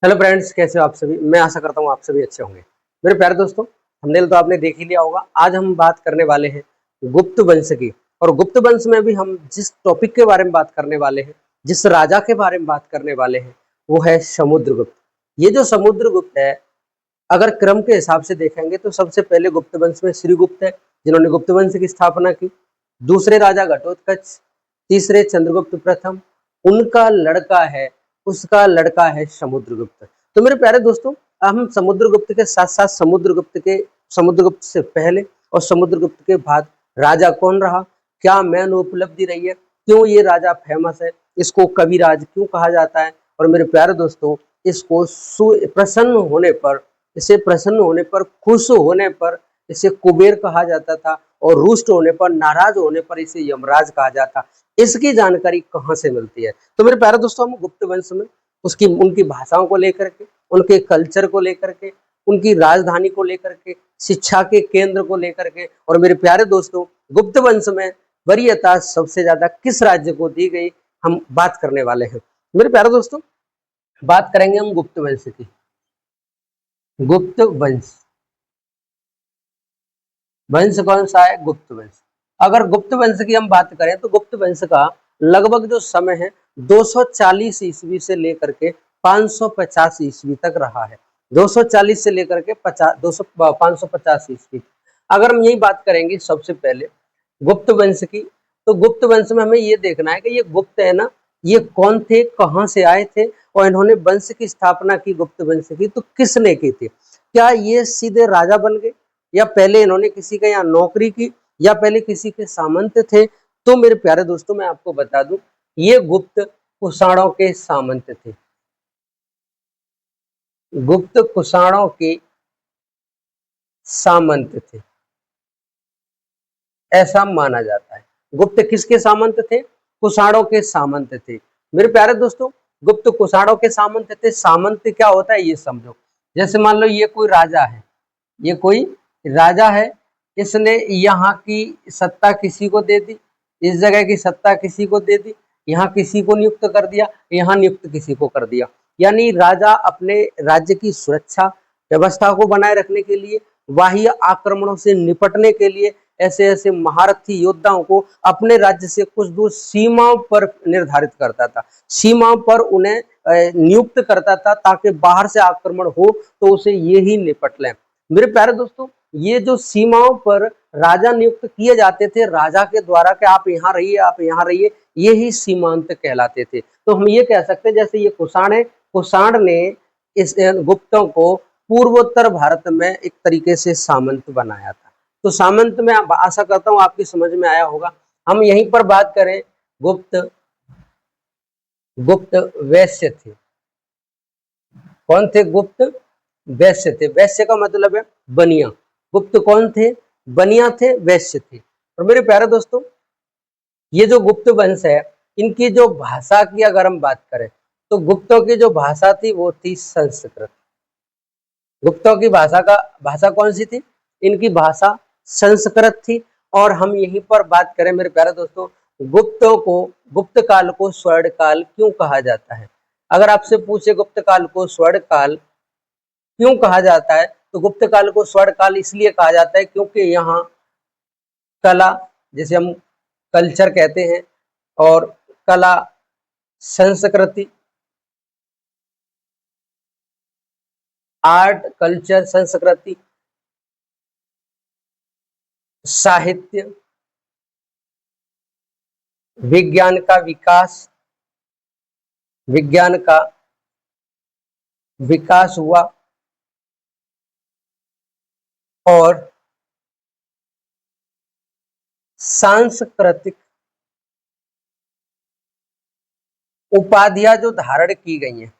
Hello friends, कैसे हो आप सभी। मैं आशा करता हूँ आप सभी अच्छे होंगे। मेरे प्यारे दोस्तों, थंबनेल तो आपने देख ही लिया होगा। आज हम बात करने वाले हैं गुप्त वंश की। और गुप्त वंश में भी हम जिस टॉपिक के बारे में बात करने वाले हैं, जिस राजा के बारे में बात करने वाले हैं, वो है समुद्रगुप्त। ये जो समुद्रगुप्त है, अगर क्रम के हिसाब से देखेंगे तो सबसे पहले गुप्त वंश में श्रीगुप्त है, जिन्होंने गुप्त वंश की स्थापना की। दूसरे राजा घटोत्कच, तीसरे चंद्रगुप्त प्रथम, उनका लड़का है, उसका लड़का है समुद्रगुप्त। तो मेरे प्यारे दोस्तों, हम समुद्रगुप्त के साथ साथ समुद्रगुप्त से पहले और समुद्रगुप्त के बाद राजा कौन रहा, क्या मैन उपलब्धि रही है, क्यों ये राजा फेमस है, इसको कविराज क्यों कहा जाता है। और मेरे प्यारे दोस्तों, इसको प्रसन्न होने पर, इसे प्रसन्न होने पर, खुश होने पर इसे कुबेर कहा जाता था, और रुष्ट होने पर, नाराज होने पर इसे यमराज कहा जाता। इसकी जानकारी कहाँ से मिलती है? तो मेरे प्यारे दोस्तों, हम गुप्त वंश में उनकी भाषाओं को लेकर के, उनके कल्चर को लेकर के, उनकी राजधानी को लेकर के, शिक्षा के केंद्र को लेकर के, और मेरे प्यारे दोस्तों, गुप्त वंश में वरीयता सबसे ज्यादा किस राज्य को दी गई, हम बात करने वाले हैं। मेरे प्यारे दोस्तों, बात करेंगे हम गुप्त वंश की। गुप्त वंश, वंश कौन सा है? गुप्त वंश। अगर गुप्त वंश की हम बात करें तो गुप्त वंश का लगभग जो समय है 240 ईस्वी से लेकर के 550 ईस्वी तक रहा है। 240 से लेकर के 550 ईस्वी। अगर हम यही बात करेंगे सबसे पहले गुप्त वंश की, तो गुप्त वंश में हमें ये देखना है कि ये गुप्त है ना, ये कौन थे, कहाँ से आए थे, और इन्होंने वंश की स्थापना की, गुप्त वंश की, तो किसने की थी? क्या ये सीधे राजा बन गए, या पहले इन्होंने किसी के यहाँ नौकरी की, या पहले किसी के सामंत थे? तो मेरे प्यारे दोस्तों, मैं आपको बता दूं, ये गुप्त कुषाणों के सामंत थे। गुप्त कुषाणों के सामंत थे, ऐसा माना जाता है। गुप्त किसके सामंत थे? कुषाणों के सामंत थे। मेरे प्यारे दोस्तों, गुप्त कुषाणों के सामंत थे। सामंत क्या होता है ये समझो। जैसे मान लो ये कोई राजा है, ये कोई राजा है, इसने यहाँ की सत्ता किसी को दे दी, इस जगह की सत्ता किसी को दे दी, यहाँ किसी को नियुक्त कर दिया, यहाँ नियुक्त किसी को कर दिया। यानी राजा अपने राज्य की सुरक्षा व्यवस्था को बनाए रखने के लिए, बाह्य आक्रमणों से निपटने के लिए ऐसे ऐसे महारथी योद्धाओं को अपने राज्य से कुछ दूर सीमाओं पर निर्धारित करता था, सीमाओं पर उन्हें नियुक्त करता था, ताकि बाहर से आक्रमण हो तो उसे ये ही निपट लें। मेरे प्यारे दोस्तों, ये जो सीमाओं पर राजा नियुक्त किए जाते थे राजा के द्वारा कि आप यहाँ रहिए, आप यहाँ रहिए, ये ही सीमांत कहलाते थे। तो हम ये कह सकते हैं, जैसे ये कुषाण है, कुषाण ने इस गुप्तों को पूर्वोत्तर भारत में एक तरीके से सामंत बनाया था। तो सामंत में आशा करता हूँ आपकी समझ में आया होगा। हम यहीं पर बात करें, गुप्त वैश्य थे। कौन थे? गुप्त वैश्य थे। वैश्य का मतलब है बनिया। गुप्त कौन थे? बनिया थे, वैश्य थे। और मेरे प्यारे दोस्तों, ये जो गुप्त वंश है, इनकी जो भाषा की अगर हम बात करें तो गुप्तों की जो भाषा थी वो थी संस्कृत। गुप्तों की भाषा कौन सी थी? इनकी भाषा संस्कृत थी। और हम यहीं पर बात करें मेरे प्यारे दोस्तों, गुप्त काल को स्वर्ण काल क्यों कहा जाता है? अगर आपसे पूछे गुप्त काल को स्वर्ण काल क्यों कहा जाता है, तो गुप्त काल को स्वर्ण काल इसलिए कहा जाता है क्योंकि यहाँ कला, जिसे हम कल्चर कहते हैं, और कला, संस्कृति, आर्ट, कल्चर, संस्कृति, साहित्य, विज्ञान का विकास हुआ, और सांस्कृतिक उपाधियां जो धारण की गई हैं,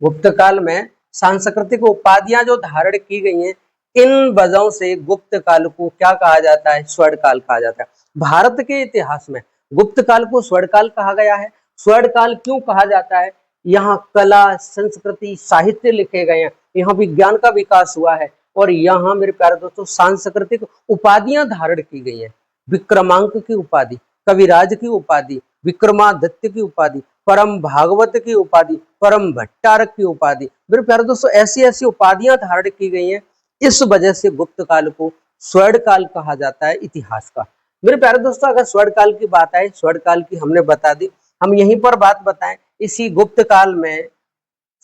गुप्त काल में सांस्कृतिक उपाधियां जो धारण की गई हैं, इन वजहों से गुप्त काल को क्या कहा जाता है? स्वर्ण काल कहा जाता है। भारत के इतिहास में गुप्त काल को स्वर्ण काल कहा गया है। स्वर्ण काल क्यों कहा जाता है? यहाँ कला, संस्कृति, साहित्य लिखे गए हैं, यहाँ विज्ञान का विकास हुआ है, और यहाँ मेरे प्यारे दोस्तों सांस्कृतिक उपाधियां धारण की गई हैं। विक्रमांक की उपाधि, कविराज की उपाधि, विक्रमादित्य की उपाधि, परम भागवत की उपाधि, परम भट्टारक की उपाधि। मेरे प्यारे दोस्तों, ऐसी ऐसी उपाधियां धारण की गई हैं। इस वजह से गुप्त काल को स्वर्ण काल कहा जाता है इतिहास का। मेरे प्यारे दोस्तों, अगर स्वर्ण काल की बात आए, स्वर्ण काल की हमने बता दी, हम यहीं पर बात बताएं, इसी गुप्त काल में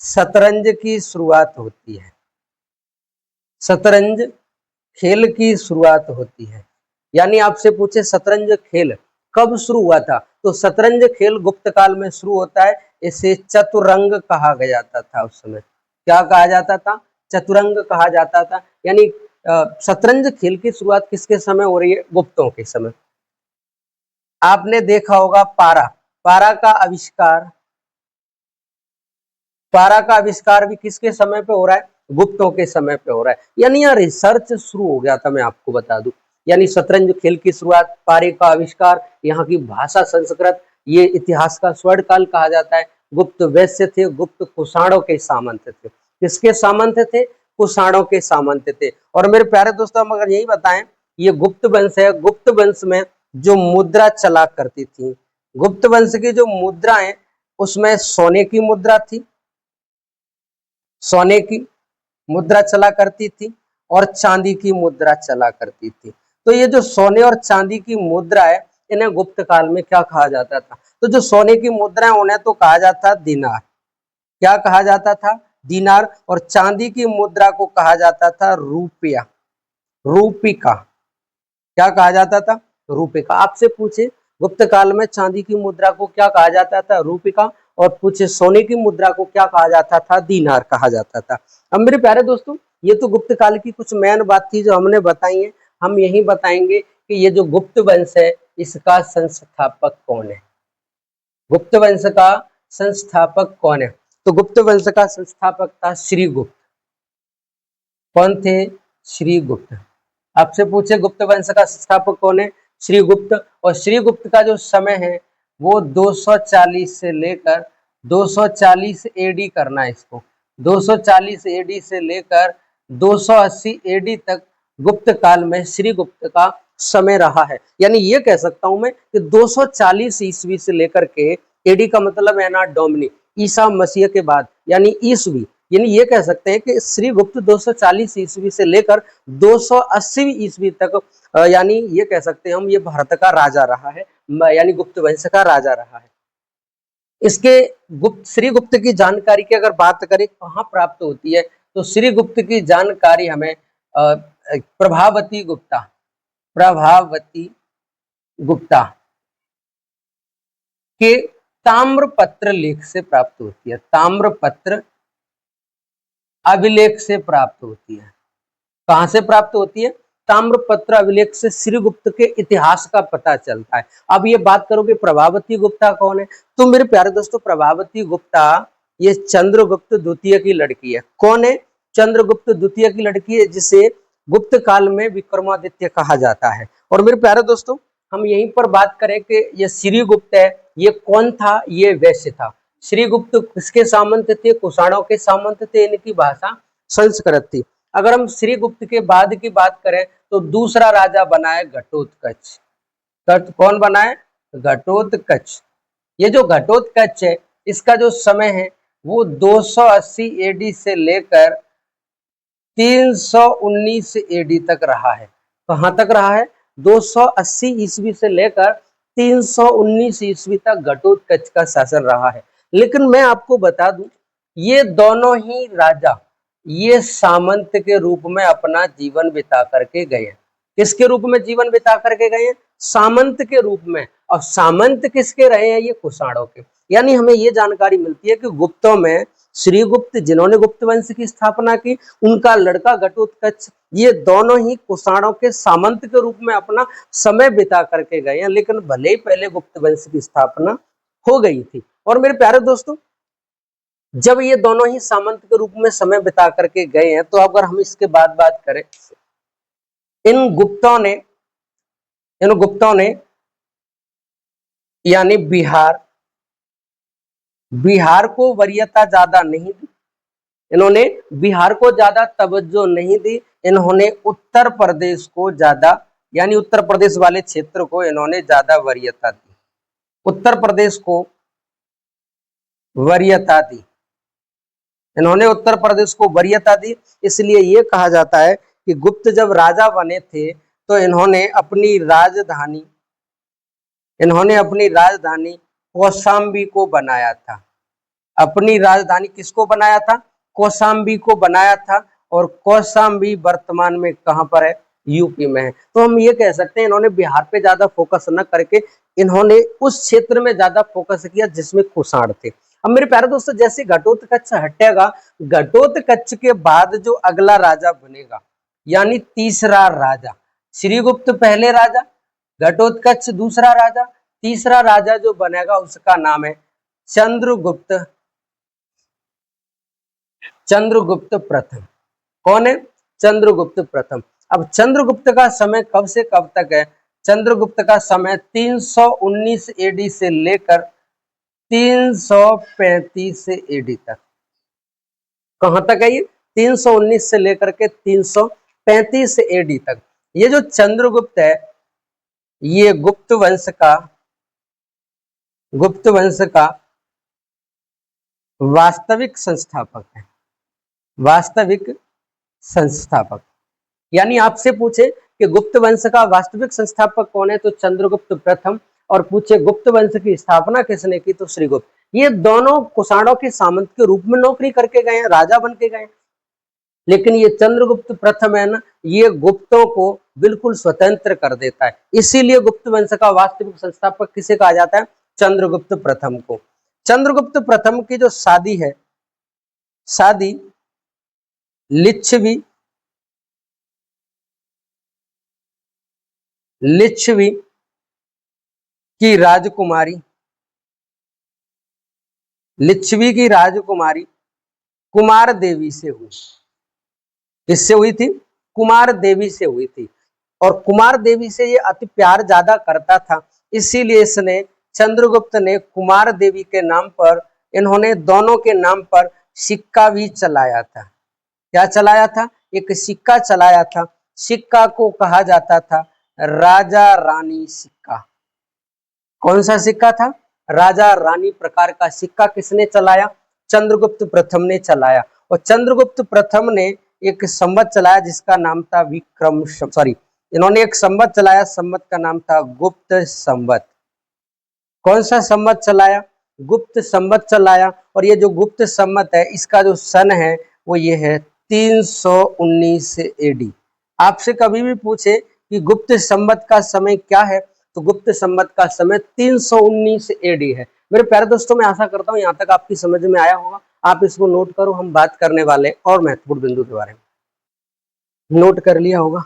शतरंज की शुरुआत होती है। शतरंज खेल की शुरुआत होती है। यानी आपसे पूछे शतरंज खेल कब शुरू हुआ था, तो शतरंज खेल गुप्त काल में शुरू होता है। इसे चतुरंग कहा जाता था। उस समय क्या कहा जाता था? चतुरंग कहा जाता था। यानी शतरंज खेल की शुरुआत किसके समय हो रही है? गुप्तों के समय। आपने देखा होगा पारा, पारा का आविष्कार, पारा का आविष्कार भी किसके समय पे हो रहा है? गुप्तों के समय पे हो रहा है। यानी यहाँ रिसर्च शुरू हो गया था, मैं आपको बता दूं। यानी शतरंज खेल की शुरुआत, पारे का आविष्कार, यहाँ की भाषा संस्कृत, ये इतिहास का स्वर्ण काल कहा जाता है। गुप्त वैश्य थे, गुप्त कुषाणों के सामंत थे। किसके सामंत थे? कुषाणों के सामंत थे। और मेरे प्यारे दोस्तों, हम अगर यही बताएं, ये गुप्त वंश है। गुप्त वंश में जो मुद्रा चला करती थी, गुप्त वंश की जो मुद्रा है उसमें सोने की मुद्रा थी, सोने की मुद्रा चला करती थी और चांदी की मुद्रा चला करती थी। तो ये जो सोने और चांदी की मुद्रा है, इन्हें गुप्त काल में क्या कहा जाता था? तो जो सोने की मुद्रा है उन्हें तो कहा जाता था दीनार। क्या कहा जाता था? दीनार। और चांदी की मुद्रा को कहा जाता था रुपया, रूपिका। क्या कहा जाता था? रूपिका। आपसे पूछे गुप्त काल में चांदी की मुद्रा को क्या कहा जाता था? रूपिका। और पूछे सोने की मुद्रा को क्या कहा जाता था? दीनार कहा जाता था। अब मेरे प्यारे दोस्तों, ये तो गुप्त काल की कुछ मेन बात थी जो हमने बताई है। हम यही बताएंगे कि ये जो गुप्त वंश है इसका संस्थापक कौन है? गुप्त वंश का संस्थापक कौन है? तो गुप्त वंश का संस्थापक था श्रीगुप्त। कौन थे? श्रीगुप्त। आपसे पूछे गुप्त वंश का संस्थापक कौन है? श्रीगुप्त। और श्रीगुप्त का जो समय है वो 240 से लेकर 240 एडी करना है इसको, 240 एडी से लेकर 280 एडी तक गुप्त काल में श्रीगुप्त का समय रहा है। यानी ये कह सकता हूं मैं कि 240 ईस्वी से लेकर के, एडी का मतलब है ना डोमिनी, ईसा मसीह के बाद, यानी ईस्वी। यानी ये कह सकते हैं कि श्रीगुप्त 240 ईस्वी से लेकर 280 ईस्वी तक, यानी ये कह सकते हैं हम, ये भारत का राजा रहा है, यानी गुप्त वंश का राजा रहा है। इसके गुप्त, श्रीगुप्त की जानकारी की अगर बात करें कहाँ प्राप्त होती है, तो श्रीगुप्त की जानकारी हमें प्रभावती गुप्ता, प्रभावती गुप्ता के ताम्रपत्र लेख से प्राप्त होती है। ताम्रपत्र अभिलेख से प्राप्त होती है। कहां से प्राप्त होती है? ताम्रपत्र अभिलेख से श्रीगुप्त के इतिहास का पता चलता है। अब ये बात करोगे प्रभावती गुप्ता कौन है, तो मेरे प्यारे दोस्तों, प्रभावती गुप्ता ये चंद्रगुप्त द्वितीय की लड़की है। कौन है? चंद्रगुप्त द्वितीय की लड़की है, जिसे गुप्त काल में विक्रमादित्य कहा जाता है। और मेरे प्यारे दोस्तों, हम यहीं पर बात करें कि ये श्रीगुप्त है, ये कौन था? ये वैश्य था। श्रीगुप्त किसके सामंत थे? कुषाणों के सामंत थे। इनकी भाषा संस्कृत थी। अगर हम श्रीगुप्त के बाद की बात करें तो दूसरा राजा बना है घटोत्कच। कौन बना है? घटोत्कच। ये जो घटोत्कच है, इसका जो समय है वो 280 एडी से लेकर 319 एडी तक रहा है। कहां तक रहा है? 280 ईस्वी से लेकर 319 ईस्वी तक घटोत्कच का शासन रहा है। लेकिन मैं आपको बता दूं, ये दोनों ही राजा ये सामंत के रूप में अपना जीवन बिता करके गए हैं। किसके रूप में जीवन बिता करके गए हैं? सामंत के रूप में। और सामंत किसके रहे हैं? ये कुषाणों के। यानी हमें ये जानकारी मिलती है कि गुप्तों में श्रीगुप्त, जिन्होंने गुप्त वंश की स्थापना की, उनका लड़का घटोत्कच, ये दोनों ही कुषाणों के सामंत के रूप में अपना समय बिता करके गए हैं। लेकिन भले ही पहले गुप्त वंश की स्थापना हो गई थी। और मेरे प्यारे दोस्तों, जब ये दोनों ही सामंत के रूप में समय बिता करके गए हैं, तो अगर हम इसके बाद बात करें, इन गुप्तों ने यानी बिहार को वरीयता ज्यादा नहीं दी। इन्होंने बिहार को ज्यादा तवज्जो नहीं दी। इन्होंने उत्तर प्रदेश को ज्यादा, यानी उत्तर प्रदेश वाले क्षेत्र को इन्होंने ज्यादा वरीयता दी। उत्तर प्रदेश को वरीयता दी। इन्होंने उत्तर प्रदेश को वरीयता दी। इसलिए ये कहा जाता है कि गुप्त जब राजा बने थे तो इन्होंने अपनी राजधानी कौशाम्बी को बनाया था। अपनी राजधानी किसको बनाया था? कौशाम्बी को बनाया था। और कौशाम्बी वर्तमान में कहां पर है? यूपी में है। तो हम ये कह सकते हैं इन्होंने बिहार पे ज्यादा फोकस न करके इन्होंने उस क्षेत्र में ज्यादा फोकस किया जिसमें कुषाण थे। अब मेरे प्यारे दोस्तों, जैसे घटोत्कच हटेगा, घटोत्कच के बाद जो अगला राजा बनेगा यानी तीसरा राजा, श्रीगुप्त पहले राजा, घटोत्कच दूसरा राजा, तीसरा राजा जो बनेगा उसका नाम है चंद्रगुप्त। चंद्रगुप्त प्रथम। कौन है? चंद्रगुप्त प्रथम। अब चंद्रगुप्त का समय कब से कब तक है? चंद्रगुप्त का समय 319 एडी से लेकर 335 एडी तक। कहां तक है ये? 319 से लेकर के 335 एडी तक। ये जो चंद्रगुप्त है ये गुप्त वंश का वास्तविक संस्थापक है। वास्तविक संस्थापक यानी आपसे पूछे कि गुप्त वंश का वास्तविक संस्थापक कौन है तो चंद्रगुप्त प्रथम, और पूछे गुप्त वंश की स्थापना किसने की तो श्रीगुप्त। ये दोनों कुषाणों के सामंत के रूप में नौकरी करके गए हैं, राजा बन के गए। लेकिन ये चंद्रगुप्त प्रथम है ना, ये गुप्तों को बिल्कुल स्वतंत्र कर देता है। इसीलिए गुप्त वंश का वास्तविक संस्थापक किसे कहा जाता है? चंद्रगुप्त प्रथम को। चंद्रगुप्त प्रथम की जो शादी लिच्छवी की राजकुमारी कुमार देवी से हुई। किससे हुई थी? कुमार देवी से हुई थी। और कुमार देवी से ये अति प्यार ज्यादा करता था, इसीलिए चंद्रगुप्त ने कुमार देवी के नाम पर, इन्होंने दोनों के नाम पर सिक्का भी चलाया था। क्या चलाया था? एक सिक्का चलाया था। सिक्का को कहा जाता था राजा रानी सिक्का। कौन सा सिक्का था? राजा रानी प्रकार का सिक्का किसने चलाया? चंद्रगुप्त प्रथम ने चलाया। और चंद्रगुप्त प्रथम ने एक संवत चलाया जिसका नाम था इन्होंने एक संवत चलाया, संवत का नाम था गुप्त संवत। कौन सा संवत चलाया? गुप्त संवत चलाया। और ये जो गुप्त संवत है इसका जो सन है वो ये है 319 एडी। आपसे कभी भी पूछे कि गुप्त संवत का समय क्या है तो गुप्त संवत का समय 319 एडी है। मेरे प्यारे दोस्तों, मैं आशा करता हूं यहाँ तक आपकी समझ में आया होगा। आप इसको नोट करो, हम बात करने वाले और महत्वपूर्ण बिंदु के बारे में। नोट कर लिया होगा?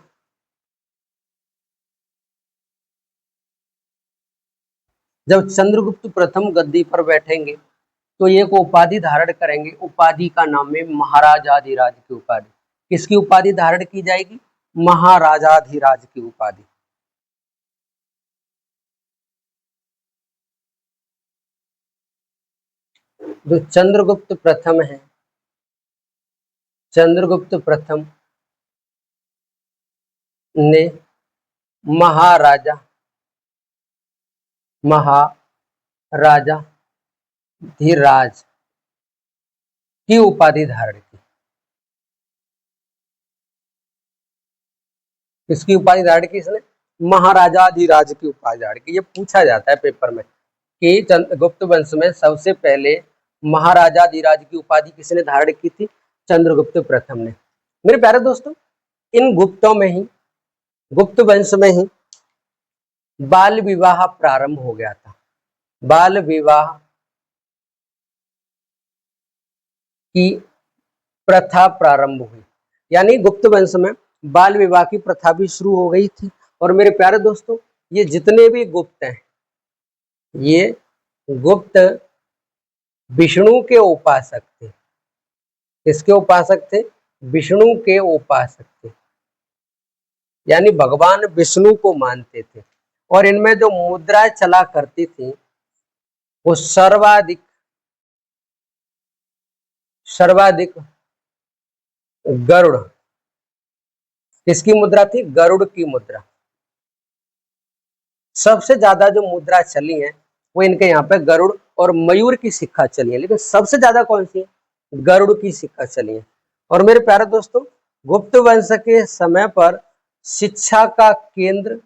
जब चंद्रगुप्त प्रथम गद्दी पर बैठेंगे तो ये को उपाधि धारण करेंगे। उपाधि का नाम है महाराजाधिराज की उपाधि। किसकी उपाधि धारण की जाएगी? महाराजाधिराज की उपाधि। जो चंद्रगुप्त प्रथम है, चंद्रगुप्त प्रथम ने महाराजाधिराज की उपाधि धारण की। किसकी उपाधि धारण की इसने? महाराजाधिराज की उपाधि धारण की। ये पूछा जाता है पेपर में कि गुप्त वंश में सबसे पहले महाराजाधिराज की उपाधि किसने धारण की थी? चंद्रगुप्त प्रथम ने। मेरे प्यारे दोस्तों, इन गुप्तों में ही, गुप्त वंश में ही बाल विवाह प्रारंभ हो गया था। बाल विवाह की प्रथा प्रारंभ हुई, यानी गुप्त वंश में बाल विवाह की प्रथा भी शुरू हो गई थी। और मेरे प्यारे दोस्तों, ये जितने भी गुप्त हैं, ये गुप्त विष्णु के उपासक थे। किसके उपासक थे? विष्णु के उपासक थे, यानी भगवान विष्णु को मानते थे। और इनमें जो मुद्राएं चला करती थी वो सर्वाधिक गरुड़। किसकी मुद्रा थी? गरुड़ की मुद्रा। सबसे ज्यादा जो मुद्रा चली है वो इनके यहाँ पे गरुड़ और मयूर की शिखा चली है, लेकिन सबसे ज्यादा कौन सी है? गरुड़ की शिखा चली है। और मेरे प्यारे दोस्तों, गुप्त वंश के समय पर शिक्षा का केंद्र,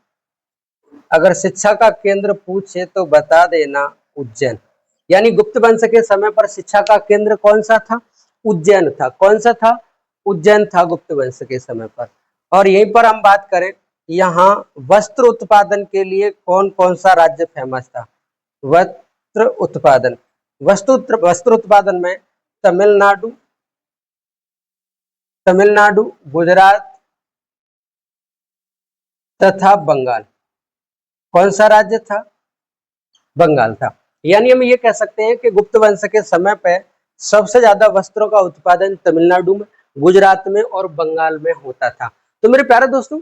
अगर शिक्षा का केंद्र पूछे तो बता देना उज्जैन। यानी गुप्त वंश के समय पर शिक्षा का केंद्र कौन सा था? उज्जैन था। कौन सा था? उज्जैन था गुप्त वंश के समय पर। और यहीं पर हम बात करें, यहाँ वस्त्र उत्पादन के लिए कौन कौन सा राज्य फेमस था? वस्त्र उत्पादन, वस्त्र उत्पादन में तमिलनाडु, गुजरात तथा बंगाल। कौन सा राज्य था? बंगाल था। यानी हम ये कह सकते हैं कि गुप्त वंश के समय पे सबसे ज्यादा वस्त्रों का उत्पादन तमिलनाडु में, गुजरात में और बंगाल में होता था। तो मेरे प्यारे दोस्तों,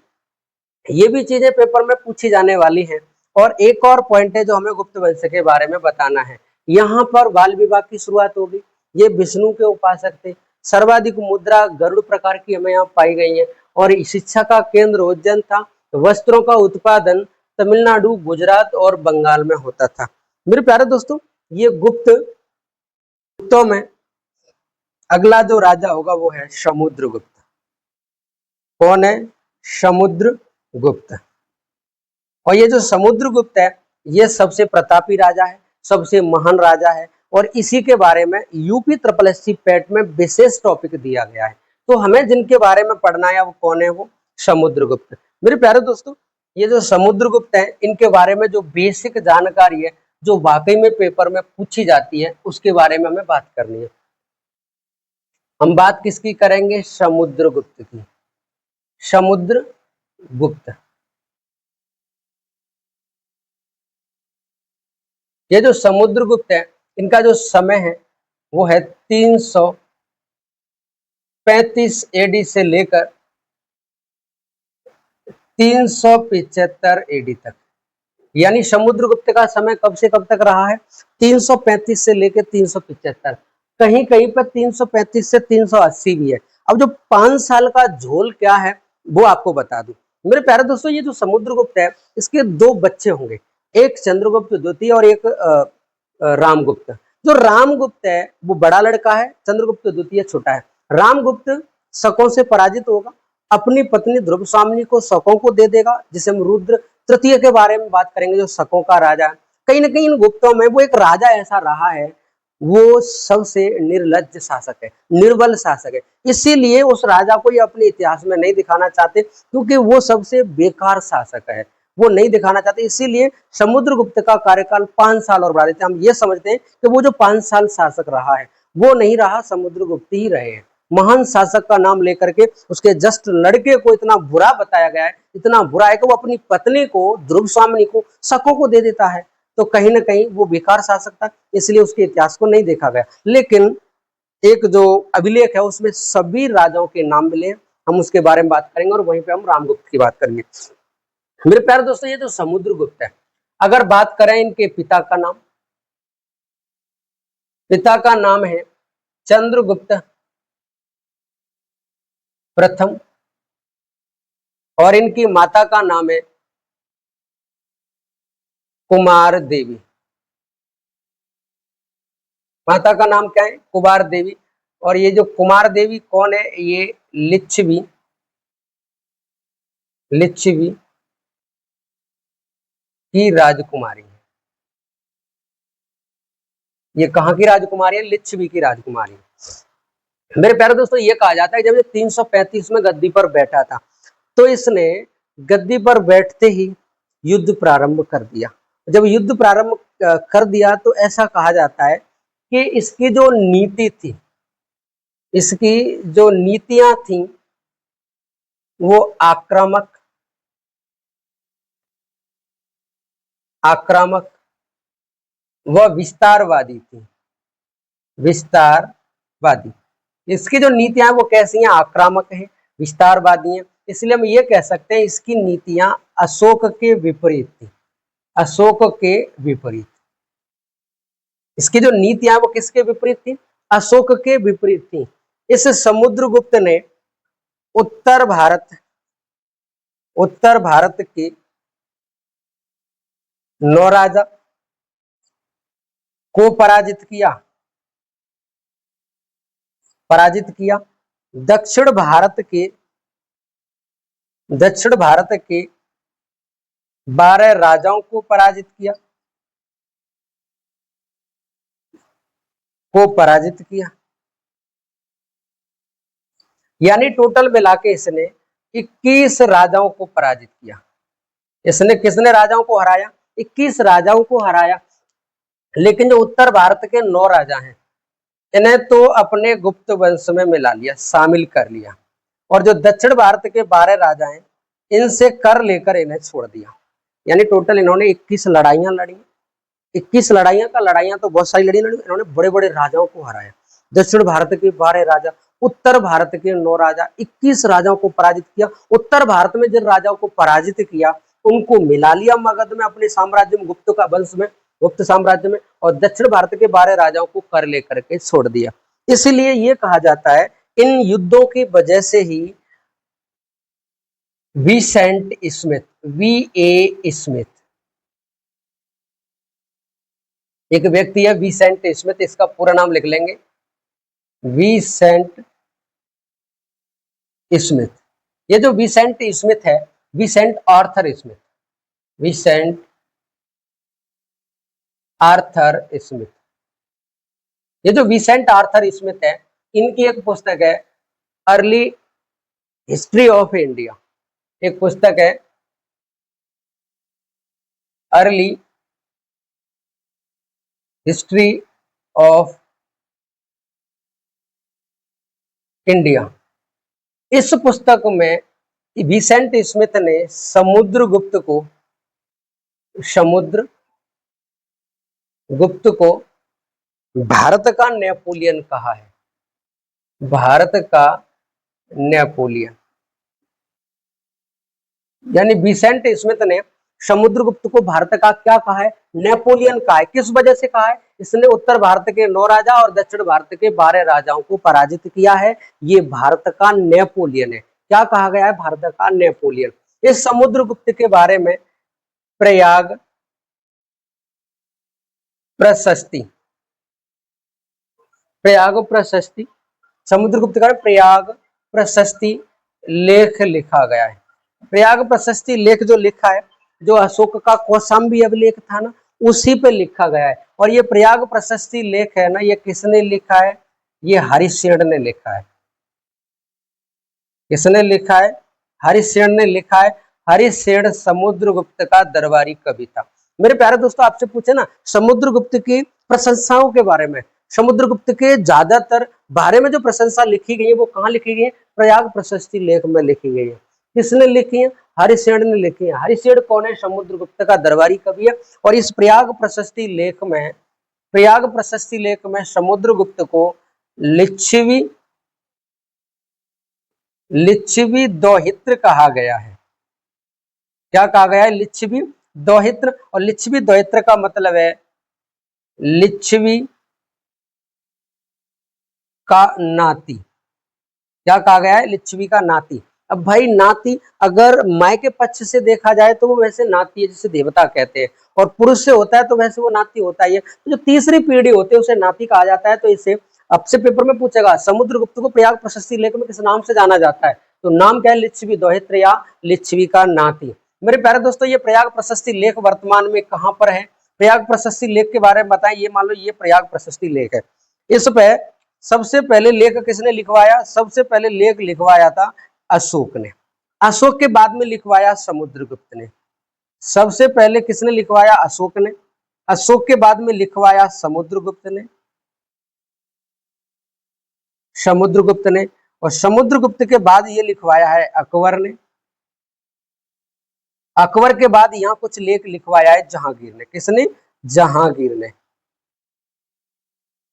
ये भी चीजें पेपर में पूछी जाने वाली हैं। और एक और पॉइंट है जो हमें गुप्त वंश के बारे में बताना है। यहाँ पर बाल विवाह की शुरुआत होगी। ये विष्णु के उपासक थे। सर्वाधिक मुद्रा गरुड़ प्रकार की हमें यहाँ पाई गई है। और शिक्षा का केंद्र उज्जैन था। वस्त्रों का उत्पादन तमिलनाडु, गुजरात और बंगाल में होता था। मेरे प्यारे दोस्तों, ये गुप्तों में अगला जो राजा होगा वो है समुद्रगुप्त। कौन है? समुद्रगुप्त। और ये जो समुद्रगुप्त है, ये सबसे प्रतापी राजा है, सबसे महान राजा है। और इसी के बारे में यूपी SSC पैट में विशेष टॉपिक दिया गया है। तो हमें जिनके बारे में पढ़ना है वो कौन है? वो समुद्रगुप्त। मेरे प्यारे दोस्तों, ये जो समुद्रगुप्त है, इनके बारे में जो बेसिक जानकारी है, जो वाकई में पेपर में पूछी जाती है, उसके बारे में हमें बात करनी है। हम बात किसकी करेंगे? समुद्रगुप्त की। समुद्रगुप्त, ये जो समुद्रगुप्त है, इनका जो समय है वो है 335 AD से लेकर 375 AD तक। यानी समुद्रगुप्त का समय कब से कब तक रहा है? 335 से लेकर 375। कहीं कहीं पर 335 से 380 भी है। अब जो 5 साल का झोल क्या है वो आपको बता दूं। मेरे प्यारे दोस्तों, ये जो समुद्रगुप्त है, इसके 2 बच्चे होंगे, एक चंद्रगुप्त द्वितीय और एक रामगुप्त। जो रामगुप्त है वो बड़ा लड़का है, चंद्रगुप्त द्वितीय छोटा है। रामगुप्त शकों से पराजित होगा, अपनी पत्नी ध्रुव स्वामिनी को शकों को दे देगा, जिसे हम रुद्र तृतीय के बारे में बात करेंगे, जो शकों का राजा है। कहीं ना कहीं इन गुप्तों में वो एक राजा ऐसा रहा है, वो सबसे निर्लज्ज शासक है, निर्बल शासक है। इसीलिए उस राजा को ये अपने इतिहास में नहीं दिखाना चाहते, क्योंकि वो सबसे बेकार शासक है, वो नहीं दिखाना चाहते। इसीलिए समुद्रगुप्त का कार्यकाल 5 साल और बढ़ा देते हैं। हम ये समझते हैं कि वो जो 5 साल शासक रहा है वो नहीं रहा, समुद्रगुप्त ही रहे हैं। महान शासक का नाम लेकर के उसके जस्ट लड़के को इतना बुरा बताया गया है, इतना बुरा है कि वो अपनी पत्नी को, ध्रुव स्वामिनी को, शकों को दे देता है। तो कहीं ना कहीं वो बेकार शासक था, इसलिए उसके इतिहास को नहीं देखा गया। लेकिन एक जो अभिलेख है उसमें सभी राजाओं के नाम मिले हैं, हम उसके बारे में बात करेंगे और वहीं पे हम रामगुप्त की बात करेंगे। मेरे प्यारे दोस्तों, ये जो समुद्रगुप्त है, अगर बात करें इनके पिता का नाम, पिता का नाम है चंद्रगुप्त प्रथम और इनकी माता का नाम है कुमार देवी। माता का नाम क्या है? कुमार देवी। और ये जो कुमार देवी कौन है? ये लिच्छवी, लिच्छवी की राजकुमारी है। ये कहाँ की राजकुमारी है? लिच्छवी की राजकुमारी है। मेरे प्यारे दोस्तों, ये कहा जाता है जब ये 335 में गद्दी पर बैठा था तो इसने गद्दी पर बैठते ही युद्ध प्रारंभ कर दिया। जब युद्ध प्रारंभ कर दिया तो ऐसा कहा जाता है कि इसकी जो नीति थी, इसकी जो नीतियां थी वो आक्रामक, आक्रामक व विस्तारवादी थी। विस्तारवादी, इसकी जो नीतियां वो कैसी हैं? आक्रामक है, विस्तारवादी हैं। इसलिए हम ये कह सकते हैं इसकी नीतियां अशोक के विपरीत थी। अशोक के विपरीत, इसकी जो नीतियां वो किसके विपरीत थी? अशोक के विपरीत थी। इस समुद्रगुप्त ने उत्तर भारत, उत्तर भारत के 9 राजा को पराजित किया, पराजित किया। दक्षिण भारत के 12 राजाओं को पराजित किया, को पराजित किया। यानी टोटल मिला के इसने 21 राजाओं को पराजित किया। इसने किसने राजाओं को हराया? 21 राजाओं को हराया। लेकिन जो उत्तर भारत के 9 राजा हैं, इन्हें तो अपने गुप्त वंश में मिला लिया, शामिल कर लिया। और जो दक्षिण भारत के 12 राजा हैं, इनसे कर लेकर इन्हें छोड़ दिया। यानी टोटल इन्होंने 21 लड़ाइयां लड़ी। 21 लड़ाइयां तो बहुत सारी लड़ी, इन्होंने बड़े बड़े राजाओं को हराया। दक्षिण भारत के 12 राजा, उत्तर भारत के 9 राजा, 21 राजाओं को पराजित किया। उत्तर भारत में जिन राजाओं को पराजित किया उनको मिला लिया मगध में, अपने साम्राज्य में, गुप्त का वंश में, गुप्त साम्राज्य में। और दक्षिण भारत के 12 राजाओं को कर लेकर के छोड़ दिया। इसलिए ये कहा जाता है इन युद्धों की वजह से ही विसेंट स्मिथ, VA स्मिथ, एक व्यक्ति है विसेंट स्मिथ, इसका पूरा नाम लिख लेंगे, विसेंट स्मिथ। ये जो विसेंट स्मिथ है, Vincent Arthur Smith, Vincent Arthur Smith, ये जो विसेंट आर्थर स्मिथ है, इनकी एक पुस्तक है अर्ली हिस्ट्री ऑफ इंडिया। एक पुस्तक है अर्ली हिस्ट्री ऑफ इंडिया। इस पुस्तक में विसेंट स्मिथ ने समुद्रगुप्त को भारत का नेपोलियन कहा है, भारत का नेपोलियन। यानी विसेंट स्मिथ ने समुद्रगुप्त को भारत का क्या कहा है? नेपोलियन कहा है। किस वजह से कहा है? इसने उत्तर भारत के 9 राजा और दक्षिण भारत के 12 राजाओं को पराजित किया है। ये भारत का नेपोलियन है। क्या कहा गया है? भारत का नेपोलियन। इस समुद्रगुप्त के बारे में प्रयाग प्रशस्ति, समुद्रगुप्त का प्रयाग प्रशस्ति लेख लिखा गया है। प्रयाग प्रशस्ति लेख जो लिखा है, जो अशोक का कौशाम्बी अभिलेख था ना, उसी पे लिखा गया है। और ये प्रयाग प्रशस्ति लेख है ना, ये किसने लिखा है? ये हरिशेन ने लिखा है। किसने लिखा है? हरिशेन ने लिखा है। हरिशेन समुद्रगुप्त का दरबारी कवि था। मेरे प्यारे दोस्तों, आपसे पूछे ना समुद्रगुप्त की प्रशंसाओं के बारे में, समुद्रगुप्त के ज्यादातर बारे में जो प्रशंसा लिखी गई है वो कहाँ लिखी गई है? प्रयाग प्रशस्ति लेख में लिखी गई है। किसने लिखी है? हरिशेन ने लिखी है। हरिशेन कौन है? समुद्रगुप्त का दरबारी कवि है। और इस प्रयाग प्रशस्ति लेख में समुद्रगुप्त को लिच्छवी दोहित्र कहा गया है। क्या कहा गया है? लिच्छवी दोहित्र। और लिच्छवी दोहित्र का मतलब है लिच्छवी का नाती। क्या कहा गया है? लिच्छवी का नाती। अब भाई नाती अगर माय के पक्ष से देखा जाए तो वो वैसे नाती है, जिसे देवता कहते हैं, और पुरुष से होता है तो वैसे वो नाती होता ही है। तो जो तीसरी पीढ़ी होती है उसे नाती कहा जाता है। तो इसे आपसे पेपर में पूछेगा समुद्रगुप्त को प्रयाग प्रशस्ति लेख में किस नाम से जाना जाता है? तो नाम क्या है? लिच्छवी दोहित्र या लिच्छवी का नाती। मेरे प्यारे दोस्तों, ये प्रयाग प्रशस्ति लेख वर्तमान में कहाँ पर है? प्रयाग प्रशस्ति लेख के बारे में बताएं। ये मान लो ये प्रयाग प्रशस्ति लेख है। इस पे सबसे पहले लेख किसने लिखवाया? सबसे पहले लेख लिखवाया था अशोक ने। अशोक के बाद में लिखवाया समुद्रगुप्त ने। सबसे पहले किसने लिखवाया? अशोक ने। अशोक के बाद में लिखवाया समुद्रगुप्त ने, और समुद्रगुप्त के बाद ये लिखवाया है अकबर ने। अकबर के बाद यहाँ कुछ लेख लिखवाया है जहांगीर ने। किसने? जहांगीर ने।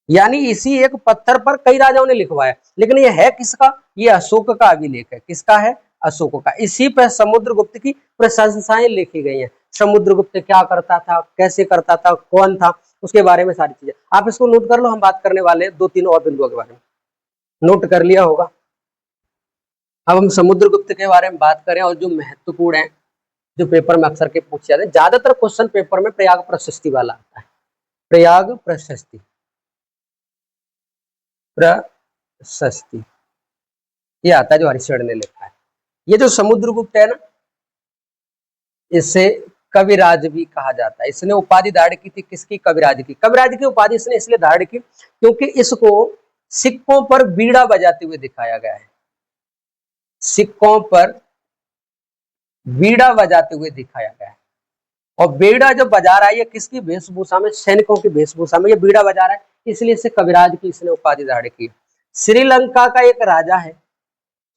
यानी इसी एक पत्थर पर कई राजाओं ने लिखवाया। लेकिन ये है किसका? ये अशोक का अभिलेख है। किसका है? अशोक का। इसी पर समुद्रगुप्त की प्रशंसाएं लिखी गई हैं। समुद्रगुप्त क्या करता था, कैसे करता था, कौन था, उसके बारे में सारी चीजें आप इसको नोट कर लो। हम बात करने वाले हैं 2-3 और बिंदुओं के बारे में। नोट कर लिया होगा। अब हम समुद्रगुप्त के बारे में बात करें और जो महत्वपूर्ण है, जो पेपर में अक्सर के पूछे जाते हैं, ज्यादातर क्वेश्चन पेपर में प्रयाग प्रशस्ति वाला आता है। प्रयाग प्रशस्ति, प्रशस्ति ये आता है जो हरिश्चंद्र ने लिखा है। ये जो समुद्रगुप्त है ना, इसे कविराज भी कहा जाता है। इसने उपाधि धारण की थी किसकी? कविराज की। कविराज की उपाधि इसने इसलिए धारण की क्योंकि इसको सिक्कों पर बीड़ा बजाते हुए दिखाया गया है। सिक्कों पर बीड़ा बजाते हुए दिखाया गया है। और बीड़ा जब बजा रहा है ये किसकी वेशभूषा में? सैनिकों की वेशभूषा में ये बीड़ा बजा रहा है, इसलिए इसे कविराज की इसने उपाधि धारण की। श्रीलंका का एक राजा है,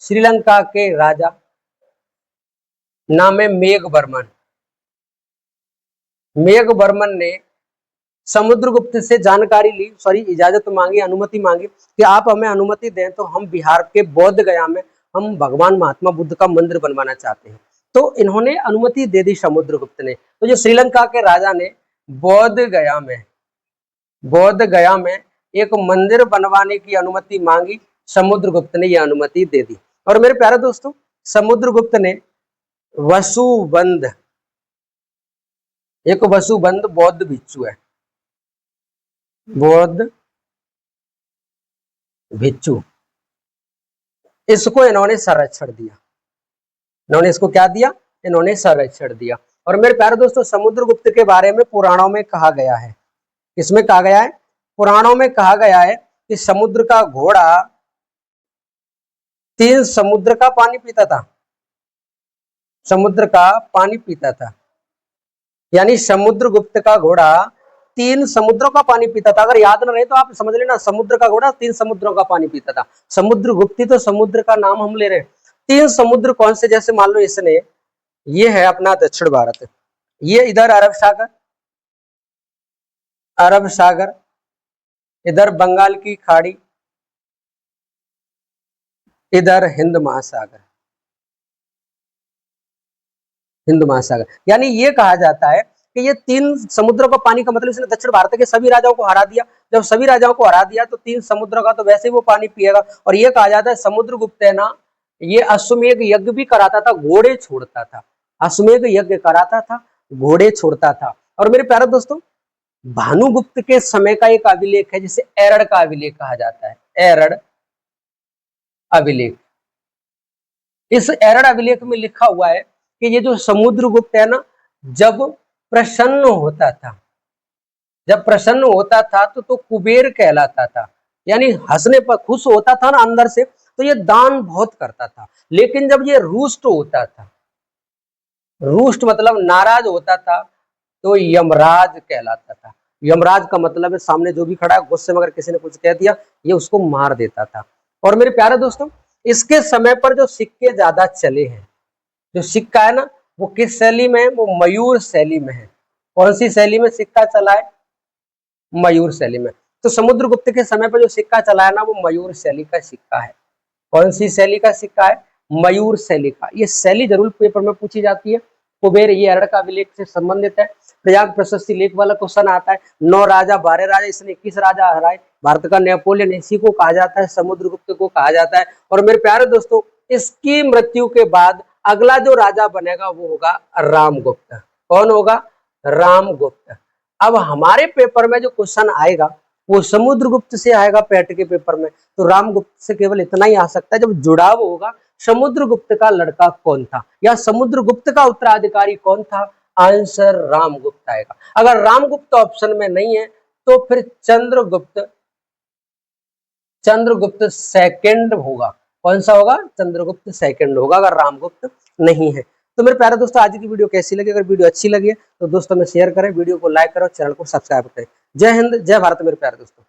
श्रीलंका के राजा नाम है मेघवर्मन। मेघवर्मन ने समुद्रगुप्त से जानकारी ली, इजाजत मांगी, अनुमति मांगी कि आप हमें अनुमति दें तो हम बिहार के बोध गया में हम भगवान महात्मा बुद्ध का मंदिर बनवाना चाहते हैं। तो इन्होंने अनुमति दे दी समुद्रगुप्त ने। तो जो श्रीलंका के राजा ने बोध गया में एक मंदिर बनवाने की अनुमति मांगी, समुद्रगुप्त ने यह अनुमति दे दी। और मेरे प्यारे दोस्तों, समुद्रगुप्त ने वसुबंध, एक वसुबंध बौद्ध भिक्षु है, बौद्ध भिक्षु, इसको इन्होंने संरक्षण दिया। इन्होंने इसको क्या दिया? इन्होंने संरक्षण दिया। और मेरे प्यारे दोस्तों, समुद्रगुप्त के बारे में पुराणों में कहा गया है। किसमें कहा गया है? पुराणों में कहा गया है कि समुद्र का घोड़ा 3 समुद्र का पानी पीता था। समुद्र का पानी पीता था, यानी समुद्रगुप्त का घोड़ा 3 समुद्रों का पानी पीता था। अगर याद न रहे तो आप समझ लेना, समुद्र का घोड़ा 3 समुद्रों का पानी पीता था। समुद्रगुप्ती तो समुद्र का नाम हम ले रहे हैं। 3 समुद्र कौन से? जैसे मान लो इसने, ये है अपना दक्षिण भारत, ये इधर अरब सागर, इधर बंगाल की खाड़ी, इधर हिंद महासागर। यानी ये कहा जाता है कि ये 3 समुद्रों का पानी का मतलब इसने दक्षिण भारत के सभी राजाओं को हरा दिया। जब सभी राजाओं को हरा दिया तो 3 समुद्रों का तो वैसे ही वो पानी पिएगा। और ये कहा जाता है समुद्रगुप्त है ना, ये अश्वमेध यज्ञ भी कराता था, घोड़े छोड़ता था। अश्वमेध यज्ञ कराता था, घोड़े छोड़ता था। और मेरे प्यारे दोस्तों, भानुगुप्त के समय का एक अभिलेख है जिसे एरड़ का अभिलेख कहा जाता है। एरड़ अभिलेख। इस एरड़ अभिलेख में लिखा हुआ है कि ये जो समुद्रगुप्त है ना, जब प्रसन्न होता था तो कुबेर कहलाता था। यानी हंसने पर खुश होता था ना अंदर से, तो ये दान बहुत करता था। लेकिन जब ये रुष्ट होता था, रुष्ट मतलब नाराज होता था, तो यमराज कहलाता था। यमराज का मतलब है सामने जो भी खड़ा है, गुस्से में अगर किसी ने कुछ कह दिया, ये उसको मार देता था। और मेरे प्यारे दोस्तों, इसके समय पर जो सिक्के ज्यादा चले हैं, जो सिक्का है ना, वो किस शैली में है? वो मयूर शैली में है। कौन सी शैली में सिक्का चला है? मयूर शैली में। तो समुद्रगुप्त के समय पर जो सिक्का चला है ना, वो मयूर शैली का सिक्का है। कौन सी शैली का सिक्का है? मयूर शैली का। ये शैली जरूर पेपर में पूछी जाती है। कुबेर ये एरड़ का अभिलेख से संबंधित है। प्रयाग प्रशस्ति लेख वाला क्वेश्चन आता है। 9 राजा 12 राजा, इसने 21 राजा हराए। भारत का नेपोलियन इसी को कहा जाता है, समुद्रगुप्त को कहा जाता है। और मेरे प्यारे दोस्तों, इसकी मृत्यु के बाद अगला जो राजा बनेगा वो होगा रामगुप्त। कौन होगा? रामगुप्त। अब हमारे पेपर में जो क्वेश्चन आएगा वो समुद्रगुप्त से आएगा पेट के पेपर में, तो रामगुप्त से केवल इतना ही आ सकता है। जब जुड़ाव होगा समुद्रगुप्त का लड़का कौन था या समुद्रगुप्त का उत्तराधिकारी कौन था, आंसर रामगुप्त आएगा। अगर रामगुप्त ऑप्शन में नहीं है तो फिर चंद्रगुप्त सेकंड होगा। कौन सा होगा? चंद्रगुप्त सेकंड होगा, अगर रामगुप्त नहीं है। तो मेरे प्यारे दोस्तों, आज की वीडियो कैसी लगी? अगर वीडियो अच्छी लगी है तो दोस्तों में शेयर करें, वीडियो को लाइक करो, चैनल को सब्सक्राइब करें। जय हिंद, जय भारत मेरे प्यारे दोस्तों।